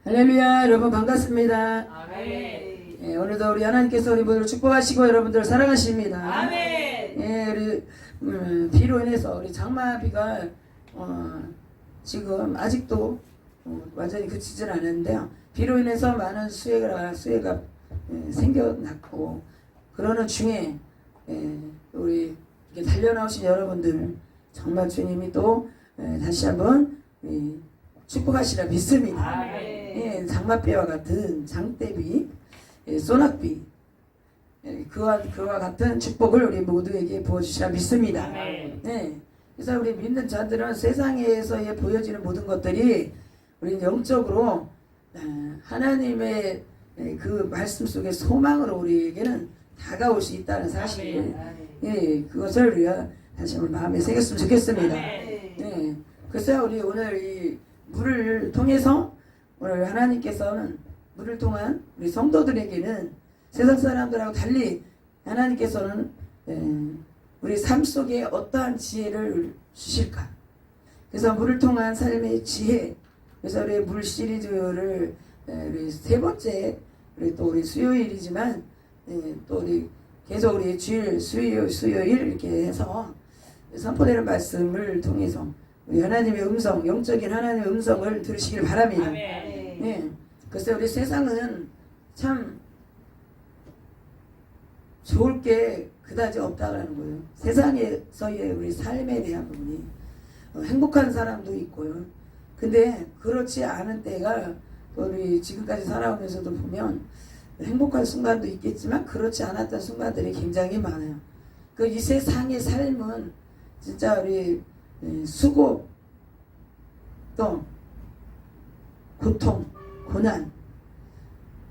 할렐루야. 여러분 반갑습니다. 아멘. 예, 오늘도 우리 하나님께서 우리 모두를 축복하시고 여러분들 사랑하십니다. 아멘. 예, 우리 비로 인해서 우리 장마비가 지금 아직도 완전히 그치질 않았는데요. 비로 인해서 많은 수해가 생겨났고 그러는 중에 우리 이렇게 달려나오신 여러분들 정말 주님이 또 다시 한번 축복하시라 믿습니다. 아멘. 예, 장맛비와 같은 장대비, 소낙비, 그와 같은 축복을 우리 모두에게 부어주시라 믿습니다. 아멘. 네, 그래서 우리 믿는 자들은 세상에서 보여지는 모든 것들이 우리는 영적으로 하나님의 그 말씀 속에 소망으로 우리에게는 다가올 수 있다는 사실, 예, 그것을 우리가 다시 한번 마음에 새겼으면 좋겠습니다. 네, 그래서 우리 오늘 이 물을 통해서 오늘 하나님께서는 물을 통한 우리 성도들에게는 세상 사람들하고 달리 하나님께서는 우리 삶 속에 어떠한 지혜를 주실까? 그래서 물을 통한 삶의 지혜. 그래서 우리 물 시리즈를 우리 세 번째 우리 수요일이지만 또 우리 계속 우리 주일 수요일 이렇게 해서 선포되는 말씀을 통해서 우리 하나님의 음성, 영적인 하나님의 음성을 들으시길 바랍니다. 아멘. 네. 그래서 우리 세상은 참 좋을 게 그다지 없다라는 거예요. 세상에서의 우리 삶에 대한 부분이 행복한 사람도 있고요. 근데 그렇지 않은 때가 또 우리 지금까지 살아오면서도 보면 행복한 순간도 있겠지만 그렇지 않았던 순간들이 굉장히 많아요. 그 이 세상의 삶은 진짜 우리 수고 또 고통, 고난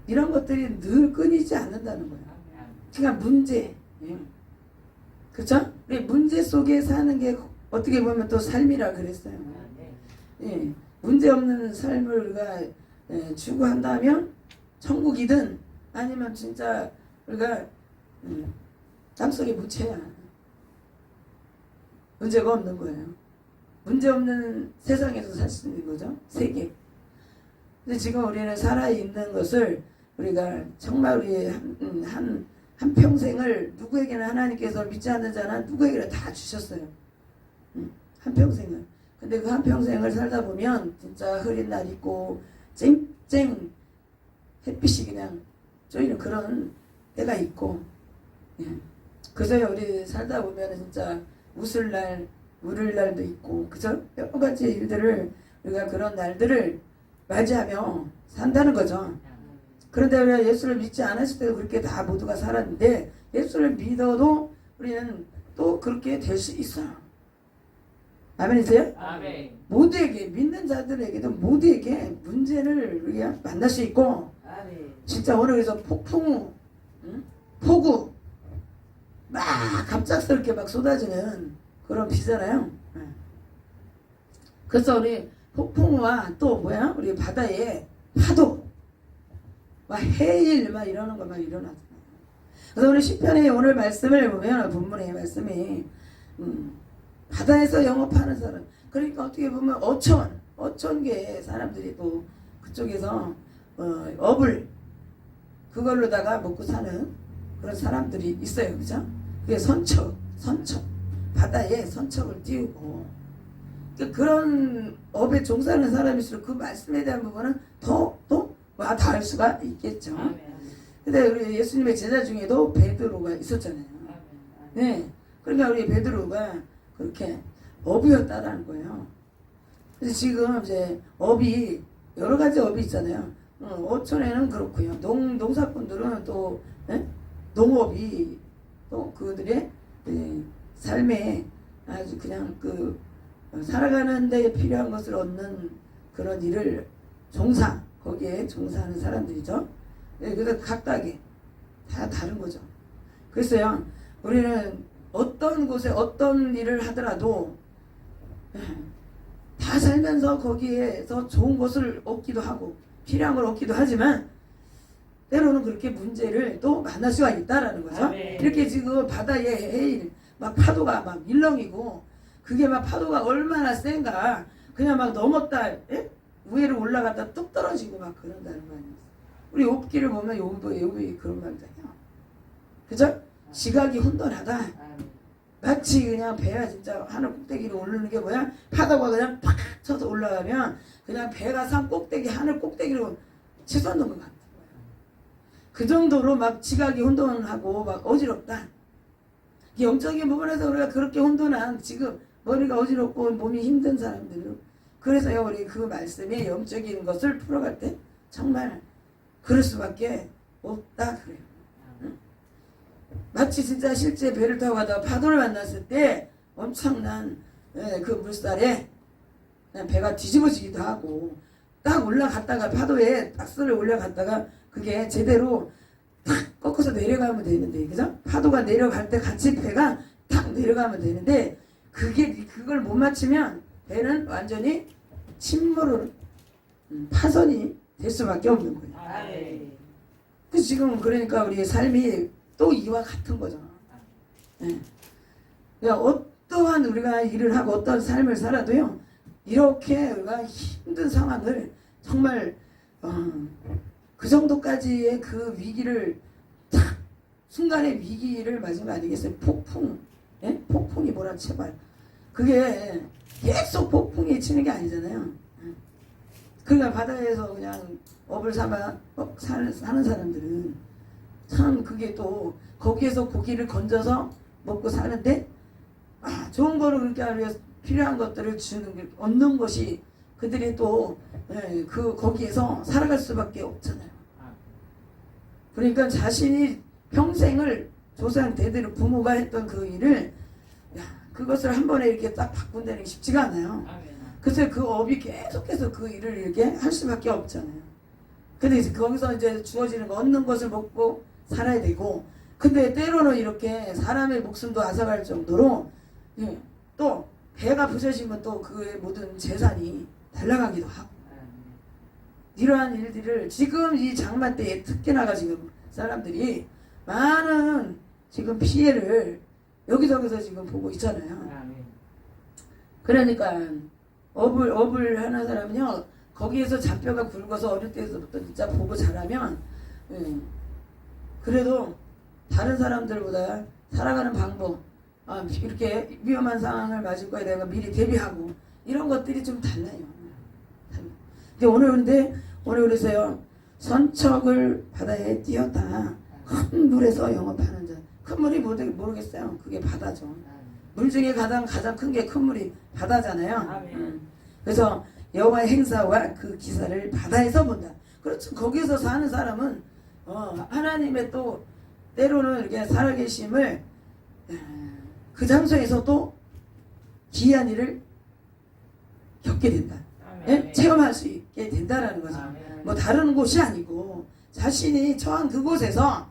이런 것들이 늘 끊이지 않는다는 거예요. 그러니까 문제, 그렇죠? 우리 문제 속에 사는 게 어떻게 보면 또 삶이라 그랬어요. 예, 문제 없는 삶을 우리가 추구한다면 천국이든 아니면 진짜 우리가 땅속에 묻혀야 문제가 없는 거예요. 문제 없는 세상에서 살 수 있는 거죠. 세계. 근데 지금 우리는 살아있는 것을 우리가 정말 우리 한 평생을 누구에게나 하나님께서 믿지 않는 자는 누구에게나 다 주셨어요. 한 평생을. 근데 그 한 평생을 살다 보면 진짜 흐린 날 있고 쨍쨍 햇빛이 그냥 쪼이는 그런 때가 있고, 그래서 우리 살다 보면 진짜 웃을 날, 울을 날도 있고, 그죠? 여러 가지 일들을 우리가 그런 날들을 맞이하며 산다는 거죠. 그런데 우리가 예수를 믿지 않았을 때도 그렇게 다 모두가 살았는데 예수를 믿어도 우리는 또 그렇게 될 수 있어요. 아멘이세요? 아멘. 모두에게 믿는 자들에게도 모두에게 문제를 우리가 만날 수 있고 진짜 오늘 그래서 폭풍우, 폭우 막 갑작스럽게 막 쏟아지는 그런 비잖아요. 그래서 우리 폭풍우와 또 뭐야? 우리 바다에 파도, 막 해일 막 이러는 거 막 일어나잖아요. 그래서 우리 시편의 오늘 말씀을 보면 본문의 말씀이 바다에서 영업하는 사람, 그러니까 어떻게 보면 어천 개의 사람들이 또 그쪽에서 업을 그걸로다가 먹고 사는 그런 사람들이 있어요, 그죠? 그게 선척, 바다에 선척을 띄우고 그런 업에 종사하는 사람일수록 그 말씀에 대한 부분은 더 와 닿을 수가 있겠죠. 근데 우리 예수님의 제자 중에도 베드로가 있었잖아요. 네, 그러니까 우리 베드로가 그렇게 업이었다라는 거예요. 그래서 지금 이제 업이 여러 가지 업이 있잖아요. 어촌에는 그렇고요. 농사꾼들은 또 농업이 또 그들의 삶에 아주 그냥 살아가는 데 필요한 것을 얻는 그런 일을 거기에 종사하는 사람들이죠. 그래서 각각이 다 다른 거죠. 그래서요, 우리는 어떤 곳에 어떤 일을 하더라도 다 살면서 거기에서 좋은 것을 얻기도 하고 필요한 걸 얻기도 하지만 때로는 그렇게 문제를 또 만날 수가 있다라는 거죠. 아멘. 이렇게 지금 바다에 막 파도가 막 밀렁이고 그게 막 파도가 얼마나 센가 그냥 막 넘었다 위로 올라갔다 뚝 떨어지고 막 그런다는 거 아니에요. 우리 욥기를 보면 욥이 그런 말이잖아요. 그죠? 지각이 혼돈하다. 마치 그냥 배가 진짜 하늘 꼭대기로 오르는 게 뭐야? 파도가 그냥 팍 쳐서 올라가면 그냥 배가 산 꼭대기 하늘 꼭대기로 치솟는 것 같은 거예요. 그 정도로 막 지각이 혼돈하고 막 어지럽다. 영적인 부분에서 우리가 그렇게 혼돈한 지금 머리가 어지럽고 몸이 힘든 사람들은 그래서요 우리 그 말씀이 영적인 것을 풀어갈 때 정말 그럴 수밖에 없다 그래요. 응? 마치 진짜 실제 배를 타고 가다가 파도를 만났을 때 엄청난 그 물살에 그냥 배가 뒤집어지기도 하고 딱 올라갔다가 파도에 딱스를 올라갔다가 그게 제대로 탁 꺾어서 내려가면 되는데 그죠? 파도가 내려갈 때 같이 배가 탁 내려가면 되는데 그걸 못 맞추면 배는 완전히 침몰을 파손이 될 수밖에 없는 거예요. 그 지금 그러니까 우리의 삶이 또 이와 같은 거죠. 네. 그러니까 어떠한 우리가 일을 하고 어떤 삶을 살아도요 이렇게 우리가 힘든 상황을 정말 그 정도까지의 그 위기를 탁 순간의 위기를 맞은 거 아니겠어요? 폭풍, 예? 폭풍이 뭐라 제발 그게 계속 폭풍이 치는 게 아니잖아요. 그러니까 바다에서 그냥 업을 삼아 사는 사람들은 참 그게 또 거기에서 고기를 건져서 먹고 사는데 좋은 거를 그렇게 하기 위해서 필요한 것들을 주는 게 얻는 것이 그들이 또 그 거기에서 살아갈 수밖에 없잖아요. 그러니까 자신이 평생을 조상 대대로 부모가 했던 그 일을 그것을 한 번에 이렇게 딱 바꾼다는 게 쉽지가 않아요. 그래서 그 업이 계속해서 그 일을 이렇게 할 수밖에 없잖아요. 근데 이제 거기서 이제 주어지는 거 얻는 것을 먹고 살아야 되고 근데 때로는 이렇게 사람의 목숨도 앗아갈 정도로 또 배가 부서지면 또 그의 모든 재산이 날아가기도 하고 이러한 일들을 지금 이 장마 때에 특히나가 지금 사람들이 많은 지금 피해를 여기저기서 지금 보고 있잖아요. 그러니까 업을 하는 사람은요 거기에서 잔뼈가 굵어서 어릴 때부터 진짜 보고 자라면 그래도 다른 사람들보다 살아가는 방법 이렇게 위험한 상황을 맞을 거에 내가 미리 대비하고 이런 것들이 좀 달라요. 근데 오늘 그래서요 선척을 바다에 띄었다. 큰 물에서 영업하는 자. 큰 물이 모르겠어요. 그게 바다죠. 물 중에 가장 큰 게 큰 물이 바다잖아요. 그래서 여호와의 행사와 그 기사를 바다에서 본다. 그렇죠. 거기서 사는 사람은 하나님의 또 때로는 이렇게 살아계심을 그 장소에서 또 기이한 일을 겪게 된다. 예? 체험할 수 있게 된다라는 거죠. 뭐 다른 곳이 아니고 자신이 처한 그곳에서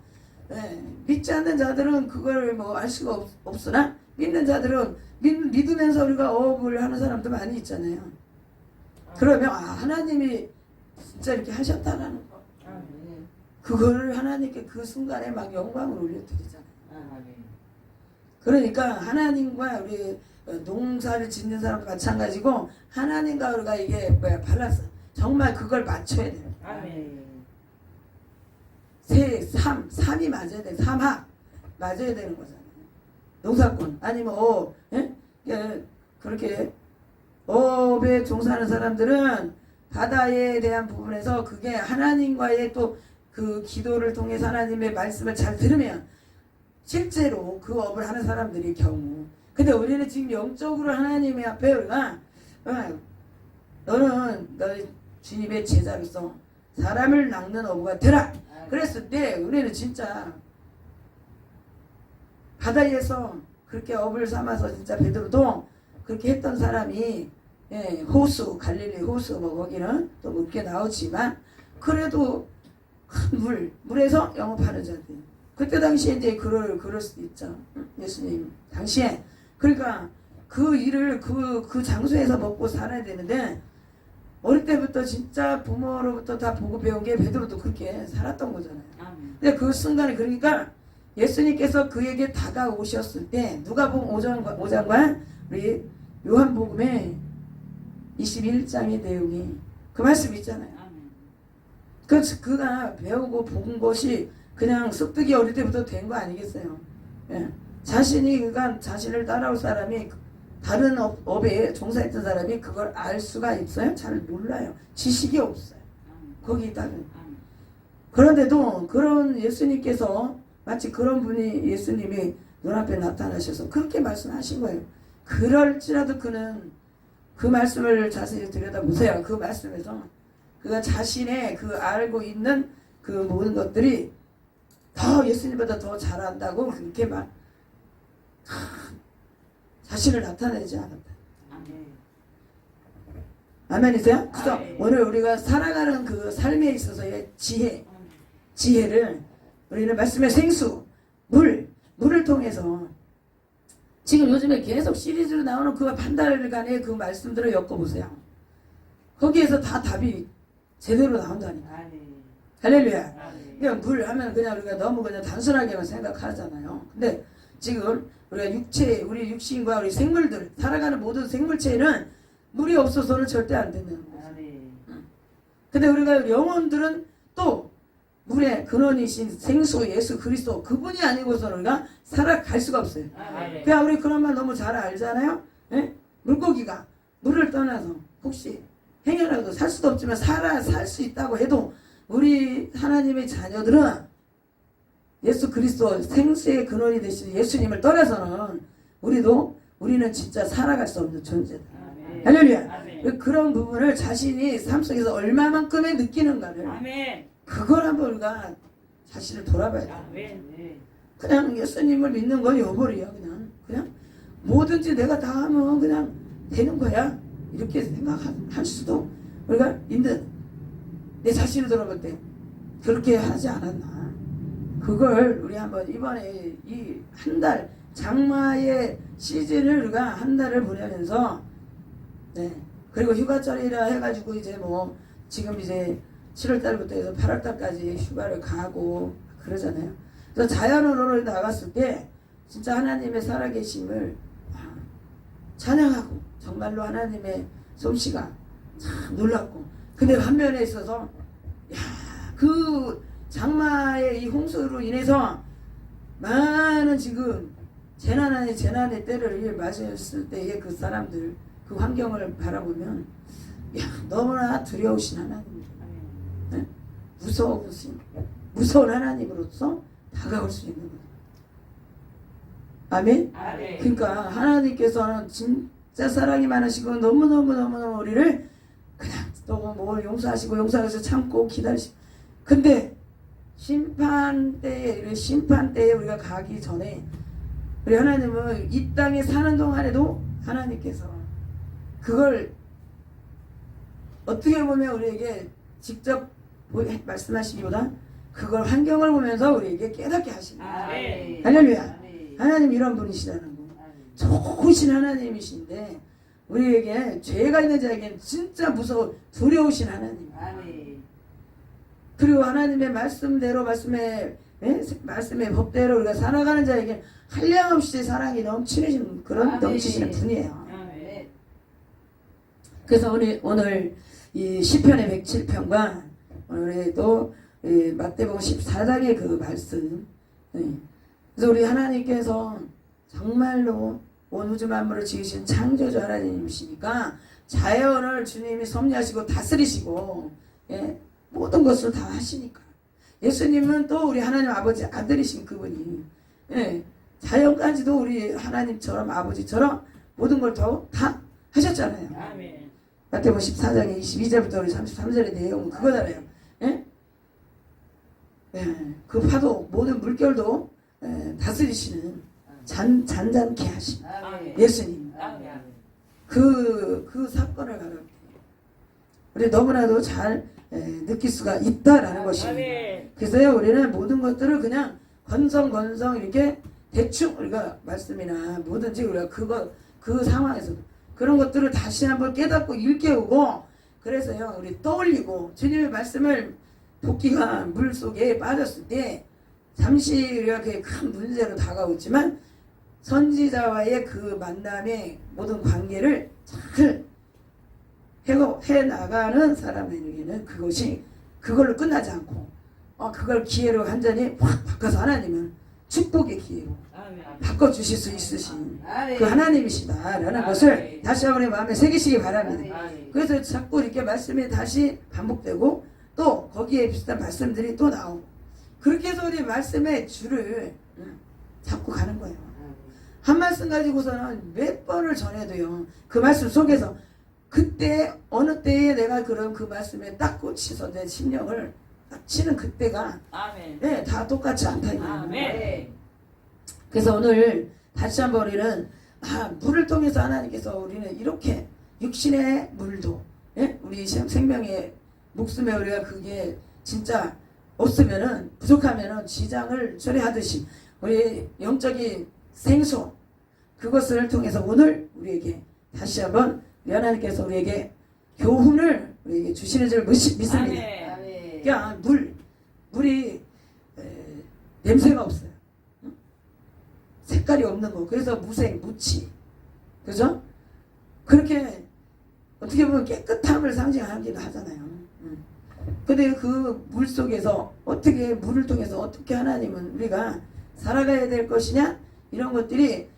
믿지 않는 자들은 그걸 뭐 알 수가 없으나 믿는 자들은 믿으면서 우리가 어업을 하는 사람도 많이 있잖아요. 그러면 하나님이 진짜 이렇게 하셨다라는 거. 그거를 하나님께 그 순간에 막 영광을 올려드리잖아요. 그러니까 하나님과 우리 농사를 짓는 사람도 마찬가지고 하나님과 우리가 이게 밸런스 정말 그걸 맞춰야 돼요. 삼이 맞아야 돼. 삼합 맞아야 되는 거잖아요. 농사꾼 아니면 그렇게 어업에 종사하는 사람들은 바다에 대한 부분에서 그게 하나님과의 또 그 기도를 통해서 하나님의 말씀을 잘 들으면 실제로 그 업을 하는 사람들의 경우 근데 우리는 지금 영적으로 하나님의 앞에 우리가 너는 너의 주님의 제자로서 사람을 낚는 어부가 되라 그랬을 때 우리는 진짜 바다에서 그렇게 업을 삼아서 진짜 베드로도 그렇게 했던 사람이 호수 갈릴리 호수 뭐 거기는 또 그렇게 나오지만 그래도 큰 물에서 영업하는 자들 그때 당시에 이제 그럴 수도 있죠. 예수님 당시에 그러니까 그 일을 그 장소에서 먹고 살아야 되는데 어릴 때부터 진짜 부모로부터 다 보고 배운 게 베드로도 그렇게 살았던 거잖아요. 근데 그 순간에 그러니까 예수님께서 그에게 다가오셨을 때 누가복음 5장과 우리 요한복음의 21장의 내용이 그 말씀 있잖아요. 아멘. 그가 배우고 본 것이 그냥 쑥뜨기 어릴 때부터 된 거 아니겠어요? 예. 자신이 그가 자신을 따라올 사람이 다른 업에 종사했던 사람이 그걸 알 수가 있어요? 잘 몰라요. 지식이 없어요. 거기다가. 그런데도 그런 예수님께서 마치 그런 분이 예수님이 눈앞에 나타나셔서 그렇게 말씀하신 거예요. 그럴지라도 그는 그 말씀을 자세히 들여다보세요. 그 말씀에서 그가 자신의 그 알고 있는 그 모든 것들이 더 예수님보다 더 잘한다고 그렇게 막 자신을 나타내지 않았다. 아멘이세요? 그래서 아멘. 오늘 우리가 살아가는 그 삶에 있어서의 지혜를 우리는 말씀의 생수, 물을 통해서 지금 요즘에 계속 시리즈로 나오는 그 반달간의 그 말씀들을 엮어보세요. 거기에서 다 답이 제대로 나온다니까. 할렐루야. 그냥 물 하면 그냥 우리가 너무 그냥 단순하게만 생각하잖아요. 근데 지금 우리가 우리 육신과 우리 생물들, 살아가는 모든 생물체에는 물이 없어서는 절대 안 된다는 거죠. 근데 우리가 영혼들은 또 물의 근원이신 생수 예수 그리스도 그분이 아니고서는 우리가 살아갈 수가 없어요. 그냥 우리 그런 말 너무 잘 알잖아요. 예? 물고기가 물을 떠나서 혹시 행여라도 살 수도 없지만 살 수 있다고 해도 우리 하나님의 자녀들은 예수 그리스도 생수의 근원이 되신 예수님을 떠나서는 우리는 진짜 살아갈 수 없는 존재다. 할렐루야. 그런 부분을 자신이 삶 속에서 얼마만큼의 느끼는가를 그걸 한번 우리가 자신을 돌아봐야 돼. 그냥 예수님을 믿는 건 여벌이야. 그냥 뭐든지 내가 다 하면 그냥 되는 거야. 이렇게 생각할 수도 우리가 있는 내 자신을 돌아볼 때 그렇게 하지 않았나. 그걸 우리 한번 이번에 이 한 달 장마의 시즌을 우리가 한 달을 보내면서 그리고 휴가철이라 해가지고 이제 뭐 지금 이제 7월달부터 해서 8월달까지 휴가를 가고 그러잖아요. 그래서 자연으로 나갔을 때 진짜 하나님의 살아계심을 찬양하고 정말로 하나님의 솜씨가 참 놀랍고 근데 반면에 있어서 그 장마의 이 홍수로 인해서 많은 지금 재난 아닌 재난의 때를 맞았을 때의 그 사람들 그 환경을 바라보면 너무나 두려우신 하나님 무서운 하나님으로서 다가올 수 있는 거예요. 아멘? 그러니까 하나님께서는 진짜 사랑이 많으시고 너무너무 우리를 그냥 또 뭐 용서하시고 용서해서 참고 기다리시고 근데 심판 때에 우리가 가기 전에 우리 하나님은 이 땅에 사는 동안에도 하나님께서 그걸 어떻게 보면 우리에게 직접 말씀하시기보다 그걸 환경을 보면서 우리에게 깨닫게 하십니다. 할렐루야. 하나님 이런 분이시다는 거. 좋으신 하나님이신데 우리에게 죄가 있는 자에게는 진짜 두려우신 하나님. 그리고 하나님의 말씀대로 말씀의 법대로 우리가 살아가는 자에게 한량없이 사랑이 넘치는 그런 넘치시는 분이에요. 그래서 오늘 이 시편의 107편과 오늘도 마태복음 14장의 그 말씀. 그래서 우리 하나님께서 정말로 온 우주 만물을 지으신 창조주 하나님이시니까 자연을 주님이 섭리하시고 다스리시고 모든 것을 다 하시니까 예수님은 또 우리 하나님 아버지 아들이신 그분이 자연까지도 우리 하나님처럼 아버지처럼 모든 걸 다 하셨잖아요. 마태복음 14장의 22절부터 우리 33절의 내용은 그거잖아요. 그 파도 모든 물결도 다스리시는 잔잔케 하신 예수님. 그 사건을 바라볼 때 우리 너무나도 잘 느낄 수가 있다라는 것입니다. 그래서요 우리는 모든 것들을 그냥 건성 이렇게 대충 우리가 말씀이나 뭐든지 우리가 그 상황에서 그런 것들을 다시 한번 깨닫고 일깨우고 그래서요 우리 떠올리고 주님의 말씀을 도끼가 물 속에 빠졌을 때 잠시 이렇게 큰 문제로 다가오지만 선지자와의 그 만남의 모든 관계를 잘 해 나가는 사람에게는 그것이 그걸로 끝나지 않고 그걸 기회로 완전히 확 바꿔서 하나님은 축복의 기회로 바꿔주실 수 있으신 그 하나님이시다라는 것을 다시 한번 마음에 새기시기 바랍니다. 그래서 자꾸 이렇게 말씀이 다시 반복되고 또 거기에 비슷한 말씀들이 또 나오고 그렇게 해서 우리 말씀의 줄을 잡고 가는 거예요. 한 말씀 가지고서는 몇 번을 전해도요. 그 말씀 속에서 그때 어느 때에 내가 그런 그 말씀에 딱 꽂히서 내 심령을 딱 치는 그때가 네, 다 똑같지 않다 이 말이에요. 그래서 오늘 다시 한번 우리는 물을 통해서 하나님께서 우리는 이렇게 육신의 물도 우리 생명의 목숨에 우리가 그게 진짜 없으면은 부족하면은 지장을 처리하듯이 우리 영적인 생수 그것을 통해서 오늘 우리에게 다시 한번 하나님께서 우리에게 교훈을 우리에게 주시는 줄 믿습니다. 그러니까 물이 냄새가 없어요. 색깔이 없는 거. 그래서 무색, 무치. 그죠? 그렇게 어떻게 보면 깨끗함을 상징하기도 하잖아요. 근데 그 물 속에서 어떻게 물을 통해서 어떻게 하나님은 우리가 살아가야 될 것이냐 이런 것들이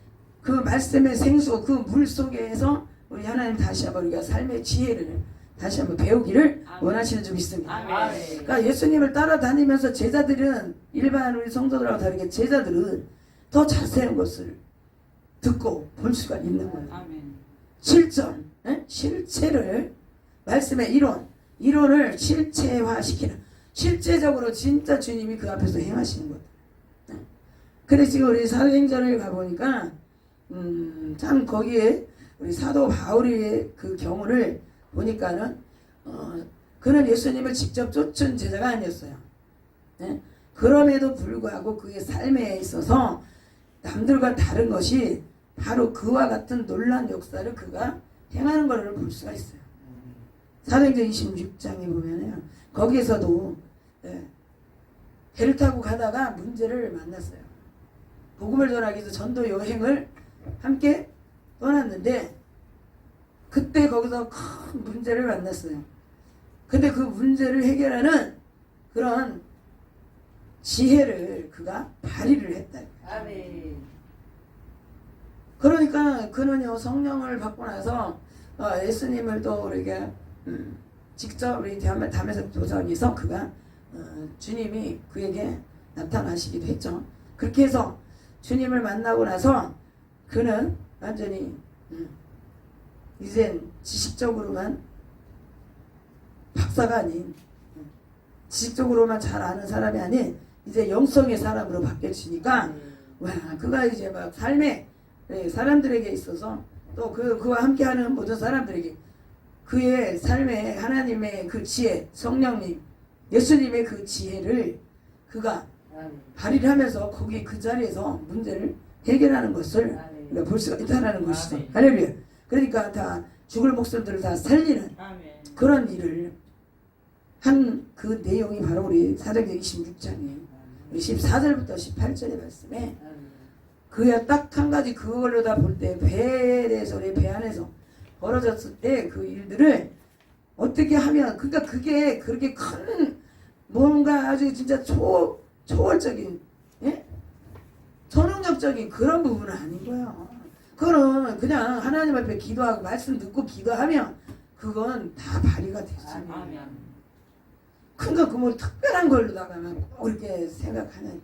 그 말씀의 생수 그 물 속에서 우리 하나님 다시 한번 우리가 삶의 지혜를 다시 한번 배우기를 원하시는 줄 믿습니다. 그러니까 예수님을 따라다니면서 제자들은 일반 우리 성도들하고 다르게 제자들은 더 자세한 것을 듣고 볼 수가 있는 거예요. 실전, 실체를 말씀의 이론을 실체화시키는 실제적으로 진짜 주님이 그 앞에서 행하시는 것. 그래 지금 우리 사도행전을 가보니까 참 거기에 우리 사도 바울의 그 경우를 보니까는 그는 예수님을 직접 쫓은 제자가 아니었어요. 그럼에도 불구하고 그의 삶에 있어서 남들과 다른 것이 바로 그와 같은 놀라운 역사를 그가 행하는 것을 볼 수가 있어요. 사도행전 26장에 보면은 거기에서도 배를 타고 가다가 문제를 만났어요. 복음을 전하기 위해서 전도 여행을 함께 떠났는데 그때 거기서 큰 문제를 만났어요. 근데 그 문제를 해결하는 그런 지혜를 그가 발휘를 했다. 그러니까 그는요 성령을 받고 나서 예수님을 또 우리가 직접 우리 담에서 도전에서 그가 주님이 그에게 나타나시기도 했죠. 그렇게 해서 주님을 만나고 나서 그는 완전히 이젠 지식적으로만 박사가 아닌 지식적으로만 잘 아는 사람이 아닌 이제 영성의 사람으로 바뀌어지니까 와 그가 이제 막 삶에 사람들에게 있어서 또 그와 함께하는 모든 사람들에게 그의 삶에 하나님의 그 지혜 성령님 예수님의 그 지혜를 그가 발휘를 하면서 거기 그 자리에서 문제를 해결하는 것을 우리가 볼 수가 있다는 것이죠. 할렐루야. 그러니까 다 죽을 목숨들을 다 살리는 그런 일을 한 그 내용이 바로 우리 사도행전 26장에 우리 14절부터 18절의 말씀에 그야 딱 한 가지 그걸로 다 볼 때 배에 대해서 우리 배 안에서 벌어졌을 때 그 일들을 어떻게 하면 그러니까 그게 그렇게 큰 뭔가 아주 진짜 초월적인 초능력적인 그런 부분은 아닌 거예요. 그거는 그냥 하나님 앞에 기도하고 말씀 듣고 기도하면 그건 다 발휘가 되지. 그러니까 그 뭐 특별한 걸로다가만 꼭 이렇게 생각하는 거죠.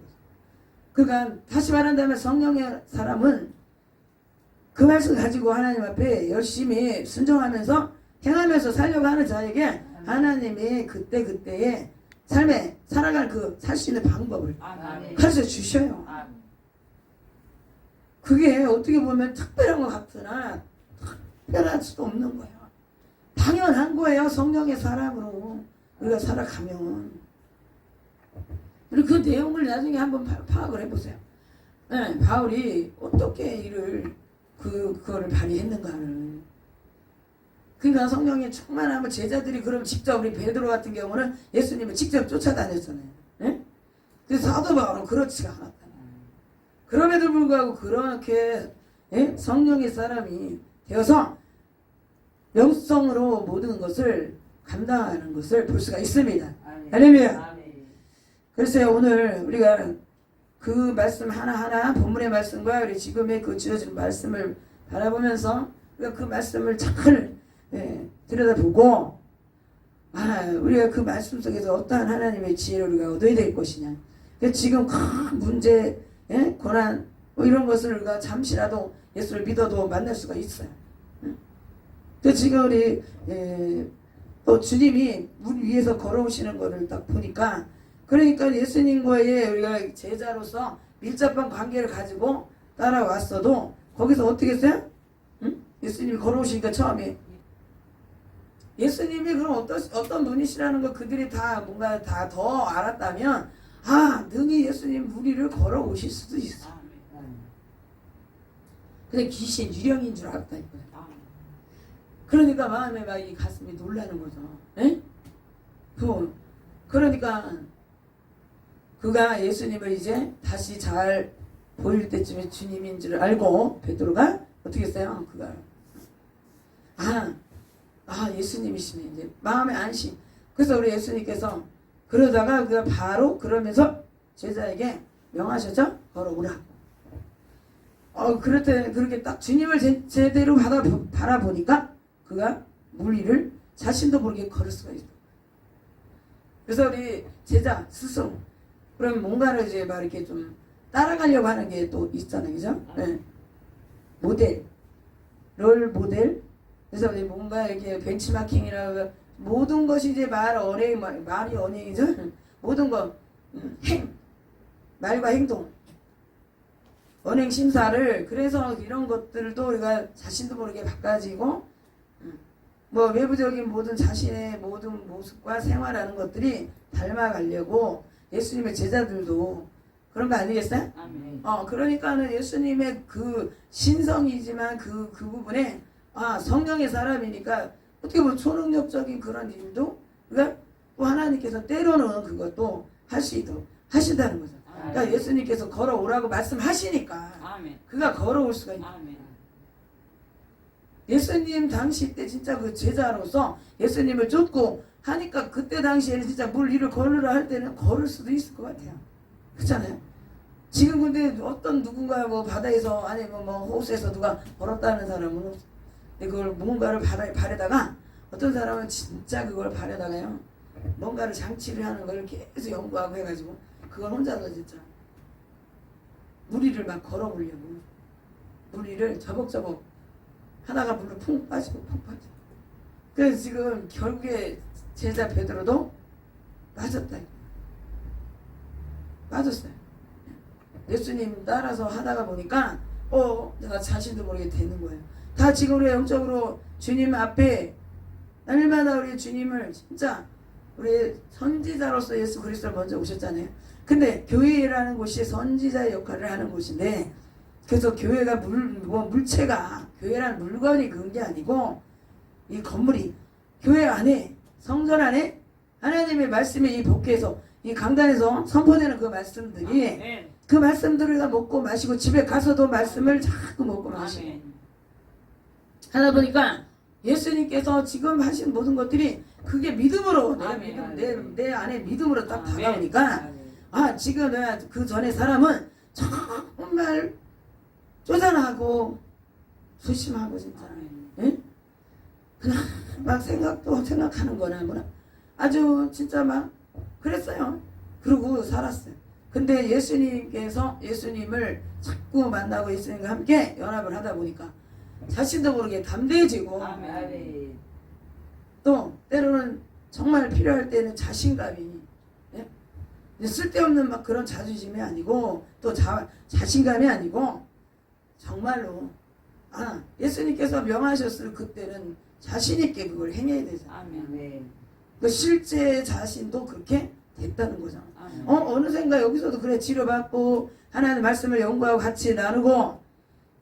그러니까 다시 말한다면 성령의 사람은 그 말씀 가지고 하나님 앞에 열심히 순종하면서 행하면서 살려고 하는 자에게 하나님이 그때의 삶에 살아갈 그 살 수 있는 방법을 가르쳐 주셔요. 그게 어떻게 보면 특별한 것 같으나 특별할 수도 없는 거예요. 당연한 거예요. 성령의 사람으로 우리가 살아가면. 그리고 그 내용을 나중에 한번 파악을 해보세요. 바울이 어떻게 일을 그거를 발휘했는가를. 그러니까 성령의 충만함을 제자들이 그럼 직접 우리 베드로 같은 경우는 예수님을 직접 쫓아다녔잖아요. 그래서 사도 바울은 그렇지가 않았다. 그럼에도 불구하고 그렇게 성령의 사람이 되어서 영성으로 모든 것을 감당하는 것을 볼 수가 있습니다. 아멘. 할렐루야. 아멘. 그래서 오늘 우리가 그 말씀 하나하나 본문의 말씀과 우리 지금의 그 주어진 말씀을 바라보면서 우리가 그 말씀을 잘 들여다보고 우리가 그 말씀 속에서 어떠한 하나님의 지혜를 우리가 얻어야 될 것이냐. 지금 큰 문제, 고난 이런 것을 우리가 잠시라도 예수를 믿어도 만날 수가 있어요. 지금 우리 또 주님이 물 위에서 걸어오시는 것을 딱 보니까 그러니까 예수님과의 우리가 제자로서 밀접한 관계를 가지고 따라왔어도 거기서 어떻게 했어요? 예수님이 걸어오시니까 처음에 예수님이 그럼 어떤 분이시라는 걸 그들이 다 뭔가 다 더 알았다면 능히 예수님 무리를 걸어오실 수도 있어. 근데 귀신 유령인 줄 알았다니까요. 그러니까 마음에 막 이 가슴이 놀라는 거죠. 에? 그러니까 그가 예수님을 이제 다시 잘 보일 때쯤에 주님인 줄 알고 베드로가 어떻게 했어요? 그가 예수님이시네. 이제 마음의 안심. 그래서 우리 예수님께서 그러다가 그가 바로 그러면서 제자에게 명하셨죠? 걸어오라. 그럴 때 그렇게 딱 주님을 제대로 바라보니까 그가 물 위를 자신도 모르게 걸을 수가 있어. 그래서 우리 제자, 스승, 그럼 뭔가를 이제 막 이렇게 좀 따라가려고 하는 게 또 있잖아요. 그죠? 네. 모델, 롤 모델. 그래서 우리 뭔가 이렇게 벤치마킹이라고 모든 것이 이제 말이 언행이죠? 모든 거, 말과 행동. 언행 심사를 그래서 이런 것들도 우리가 자신도 모르게 바꿔지고 뭐 외부적인 모든 자신의 모든 모습과 생활하는 것들이 닮아가려고 예수님의 제자들도 그런 거 아니겠어요? 아멘. 그러니까는 예수님의 그 신성이지만 그 부분에 성령의 사람이니까 어떻게 보면 초능력적인 그런 일도 그러니까 또 하나님께서 때로는 그것도 할 수 있도록 하신다는 거죠. 그러니까 예수님께서 걸어오라고 말씀하시니까 아멘. 그가 걸어올 수가 있다. 아멘. 예수님 당시 때 진짜 그 제자로서 예수님을 쫓고 하니까 그때 당시에는 진짜 물 위를 걸으라 할 때는 걸을 수도 있을 것 같아요. 그렇잖아요. 지금 근데 어떤 누군가 뭐 바다에서 아니면 뭐 호수에서 누가 걸었다는 사람은 없어. 근데 그걸 뭔가를 바래다가 어떤 사람은 진짜 그걸 바래다가요 뭔가를 장치를 하는 걸 계속 연구하고 해가지고 그걸 혼자서 진짜 물 위를 막 걸어보려고 물 위를 저벅저벅 하다가 물로 푹 빠지고 그래서 지금 결국에 제자 베드로도 빠졌다. 빠졌어요. 예수님 따라서 하다가 보니까 내가 자신도 모르게 되는 거예요. 다 지금 우리 영적으로 주님 앞에 날마다 우리 주님을 진짜 우리 선지자로서 예수 그리스도를 먼저 오셨잖아요. 근데 교회라는 곳이 선지자의 역할을 하는 곳인데 그래서 교회가 물체가 교회라는 물건이 그런 게 아니고 이 건물이 교회 안에 성전 안에 하나님의 말씀이 이 복귀에서 이 강단에서 선포되는 그 말씀들이 그 말씀들을 다 먹고 마시고 집에 가서도 말씀을 자꾸 먹고 마시고 하다 보니까 예수님께서 지금 하신 모든 것들이 그게 믿음으로 내 안에 믿음으로 딱 다가오니까 지금 내가 그 전에 사람은 정말 쪼잔하고 소심하고 진짜 그냥 막 생각하는 거나 뭐나 아주 진짜 막 그랬어요. 그러고 살았어요. 근데 예수님을 자꾸 만나고 예수님과 함께 연합을 하다 보니까 자신도 모르게 담대해지고 또 때로는 정말 필요할 때는 자신감이 쓸데없는 막 그런 자존심이 아니고 또 자신감이 아니고 정말로 예수님께서 명하셨을 그때는 자신있게 그걸 행해야 되잖아요. 그 실제 자신도 그렇게 됐다는 거죠. 어느샌가 여기서도 그래 치료받고 하나님의 말씀을 연구하고 같이 나누고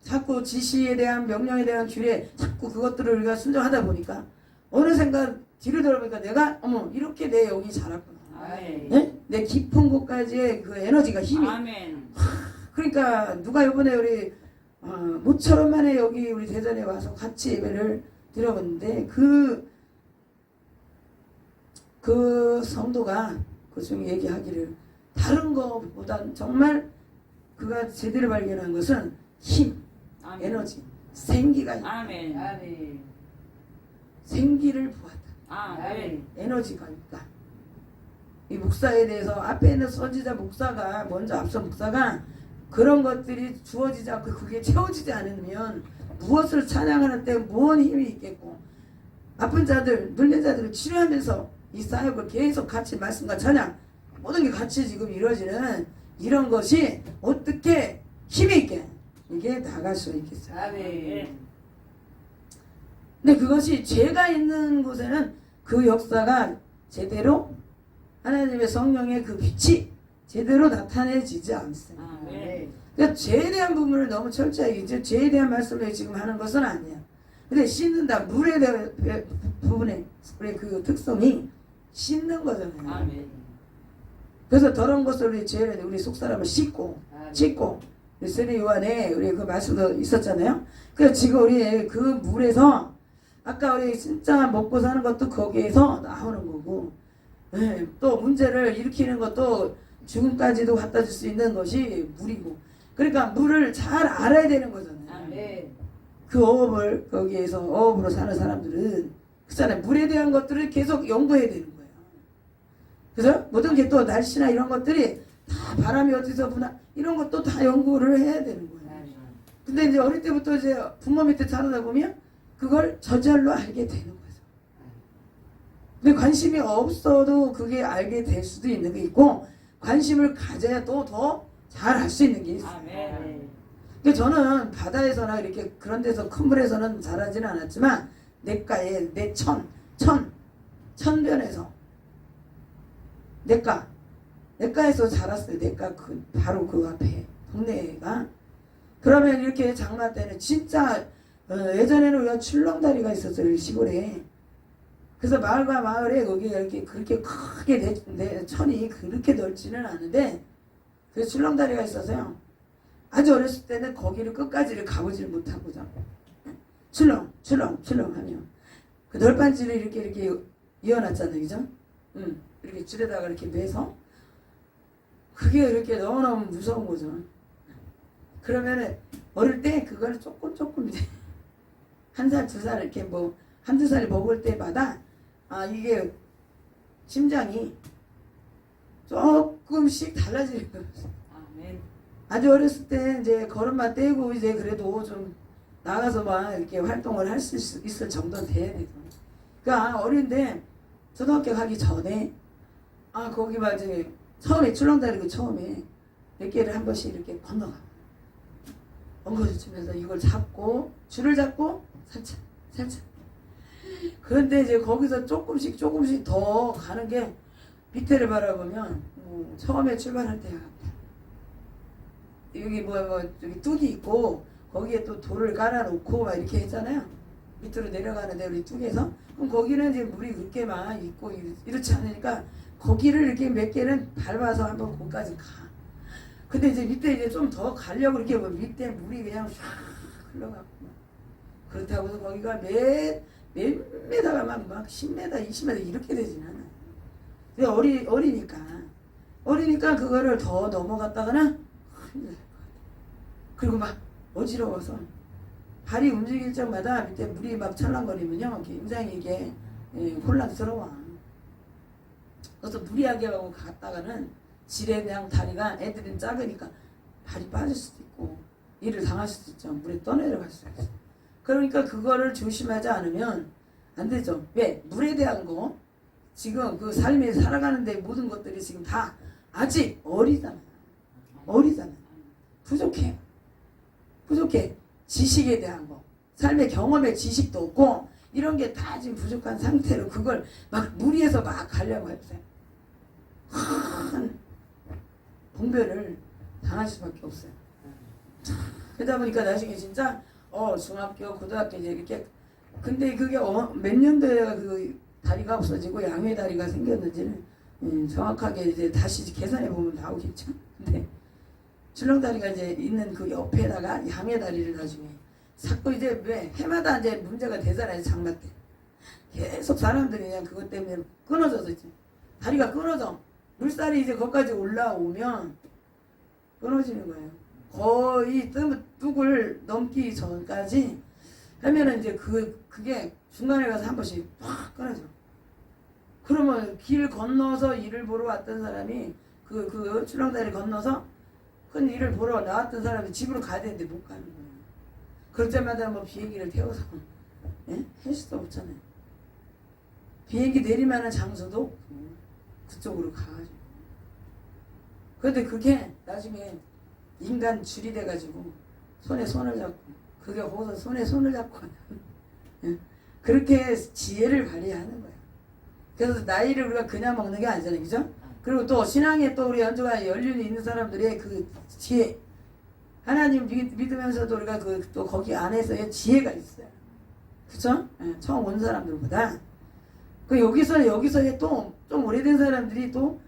자꾸 지시에 대한 명령에 대한 규례 자꾸 그것들을 우리가 순종하다 보니까 어느샌가 뒤를 돌아보니까 내가 이렇게 내 영이 자랐구나. 네? 내 깊은 곳까지의 그 에너지가 힘이 그러니까 누가 이번에 우리 모처럼 만에 여기 우리 대전에 와서 같이 예배를 들어봤는데 그 성도가 그 중에 얘기하기를 다른 것보다 정말 그가 제대로 발견한 것은 힘, 아멘. 에너지, 생기가 있다. 아멘. 아멘. 생기를 보았다. 아멘. 에너지가 있다. 이 목사에 대해서 앞에 있는 선지자 목사가 먼저 앞서 목사가 그런 것들이 주어지지 않고 그게 채워지지 않으면 무엇을 찬양하는 때 무언 힘이 있겠고 아픈 자들, 눌린 자들을 치료하면서 이 사역을 계속 같이 말씀과 찬양 모든 게 같이 지금 이루어지는 이런 것이 어떻게 힘이 있게 이게 나갈 수 있겠어요. 아멘. 근데 그것이 죄가 있는 곳에는 그 역사가 제대로 하나님의 성령의 그 빛이 제대로 나타내지지 않습니다. 아멘. 그러니까 죄에 대한 부분을 너무 철저하게 이제 죄에 대한 말씀을 지금 하는 것은 아니야. 근데 씻는다 물에 대한 부분의 그 특성이 씻는 거잖아요. 아멘. 그래서 더러운 것을 우리 죄를 우리 속 사람을 씻고 우리 세례 요한에 우리 그 말씀도 있었잖아요. 그래서 지금 우리 그 물에서 아까 우리 진짜 먹고 사는 것도 거기에서 나오는 거고, 네, 또 문제를 일으키는 것도 죽음까지도 갖다 줄 수 있는 것이 물이고, 그러니까 물을 잘 알아야 되는 거잖아요. 아멘. 그 어업을 거기에서 어업으로 사는 사람들은 그잖아요. 물에 대한 것들을 계속 연구해야 되는 거예요. 그래서 모든 게 또 날씨나 이런 것들이 다 바람이 어디서 부나 이런 것도 다 연구를 해야 되는 거예요. 근데 이제 어릴 때부터 이제 부모 밑에 자라다 보면 그걸 저절로 알게 되는 거죠. 근데 관심이 없어도 그게 알게 될 수도 있는 게 있고 관심을 가져야 또 더 잘 알 수 있는 게 있어요. 아멘. 근데 저는 바다에서나 이렇게 그런 데서 큰 물에서는 자라지는 않았지만 냇가에 내 천변에서 냇가에서 자랐어요. 냇가 바로 그 앞에 동네가. 그러면 이렇게 장마 때는 진짜 예전에는 우리가 출렁다리가 있었어요. 시골에. 그래서 마을과 마을에 거기가 이렇게 그렇게 크게 천이 그렇게 넓지는 않은데 그 출렁다리가 있어서요. 아주 어렸을 때는 거기를 끝까지를 가보지를 못하고죠. 출렁 하며 그 널빤지를 이렇게 이어놨잖아요. 그죠? 이렇게 줄에다가 이렇게 매서 그게 이렇게 너무너무 무서운 거죠. 그러면은 어릴 때 그걸 조금 이제 한 살, 두 살 이렇게 뭐 한두 살 먹을 때마다 이게 심장이 조금씩 달라지는 거예요. 아멘. 아주 어렸을 때 이제 걸음마 떼고 이제 그래도 좀 나가서 막 이렇게 활동을 할 수 있을 정도는 돼야 되죠. 그러니까 어린데 초등학교 가기 전에 거기 막 이제 처음에 출렁다리 그 처음에 몇 개를 한 번씩 이렇게 건너가. 엉거주면서 이걸 잡고 줄을 잡고 살짝. 그런데 이제 거기서 조금씩 더 가는 게 밑에를 바라보면 처음에 출발할 때야. 여기 여기 뚝이 있고 거기에 또 돌을 깔아놓고 막 이렇게 했잖아요. 밑으로 내려가는데 우리 뚝에서 그럼 거기는 이제 물이 그렇게 막 있고 이렇지 않으니까 거기를 이렇게 몇 개는 밟아서 한번 거기까지 가. 근데 이제 밑에 이제 좀 더 가려고 이렇게 밑에 물이 그냥 쫙 흘러가고 그렇다고 해서 거기가 몇 메다가 막 10m, 20m 이렇게 되진 않아요. 근데 어리니까 그거를 더 넘어갔다가는 그리고 막 어지러워서 발이 움직일 적마다 밑에 물이 막 찰랑거리면요 굉장히 이게 혼란스러워. 그래서 무리하게 하고 갔다가는 지뢰 그냥 다리가 애들은 작으니까 발이 빠질 수도 있고 일을 당할 수도 있죠. 물에 떠내려갈 수도 있어요. 그러니까 그거를 조심하지 않으면 안 되죠. 왜? 물에 대한 거 지금 그 삶에 살아가는데 모든 것들이 지금 다 아직 어리잖아요. 부족해. 지식에 대한 거 삶의 경험의 지식도 없고 이런 게 다 지금 부족한 상태로 그걸 막 무리해서 막 가려고 해보세요. 큰 봉변을 당할 수밖에 없어요. 그러다 보니까 나중에 진짜 중학교, 고등학교 이제 이렇게 근데 그게 몇 년도에 그 다리가 없어지고 양회 다리가 생겼는지는 정확하게 이제 다시 계산해 보면 나오겠죠. 근데 출렁다리가 이제 있는 그 옆에다가 양회 다리를 나중에 자꾸 이제 왜 해마다 이제 문제가 되잖아요. 장마 때 계속 사람들이 그냥 그것 때문에 끊어져서 이제 다리가 끊어져. 물살이 이제 거기까지 올라오면 끊어지는 거예요. 거의 뚝을 넘기 전까지 하면은 이제 그게 중간에 가서 한 번씩 확 끊어져. 그러면 길 건너서 일을 보러 왔던 사람이 그 출렁다리 건너서 큰 일을 보러 나왔던 사람이 집으로 가야 되는데 못 가는 거예요. 그럴 때마다 뭐 비행기를 태워서 예? 할 수도 없잖아요. 비행기 내리만한 장소도 없고 그쪽으로 가가지고. 그런데 그게 나중에 인간 줄이 돼가지고 손에 손을 잡고 그게 거기서 손에 손을 잡고 예? 그렇게 지혜를 발휘하는 거예요. 그래서 나이를 우리가 그냥 먹는 게 아니잖아요. 그죠? 그리고 또 신앙에 또 우리 연주가 연륜이 있는 사람들의 그 지혜 하나님 믿으면서도 우리가 또 거기 안에서의 지혜가 있어요. 그죠? 예, 처음 온 사람들보다 여기서의 또 좀 오래된 사람들이 또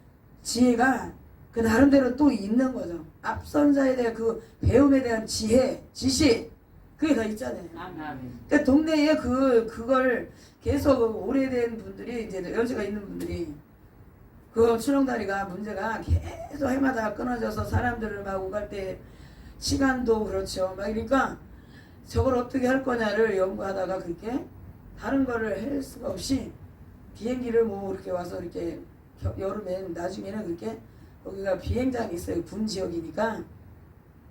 지혜가 그 나름대로 또 있는 거죠. 앞선 자에 대한 그 배움에 대한 지혜, 지식 그게 다 있잖아요. 아멘. 그러니까 동네에 그걸 계속 오래된 분들이 이제 연세가 있는 분들이 그 출렁다리가 문제가 계속 해마다 끊어져서 사람들을 막 오갈 때 시간도 그렇죠. 막 그러니까 저걸 어떻게 할 거냐를 연구하다가 그렇게 다른 거를 할 수가 없이 비행기를 뭐 이렇게 와서 이렇게 여름엔 나중에는 그렇게 거기가 비행장이 있어요. 군 지역이니까.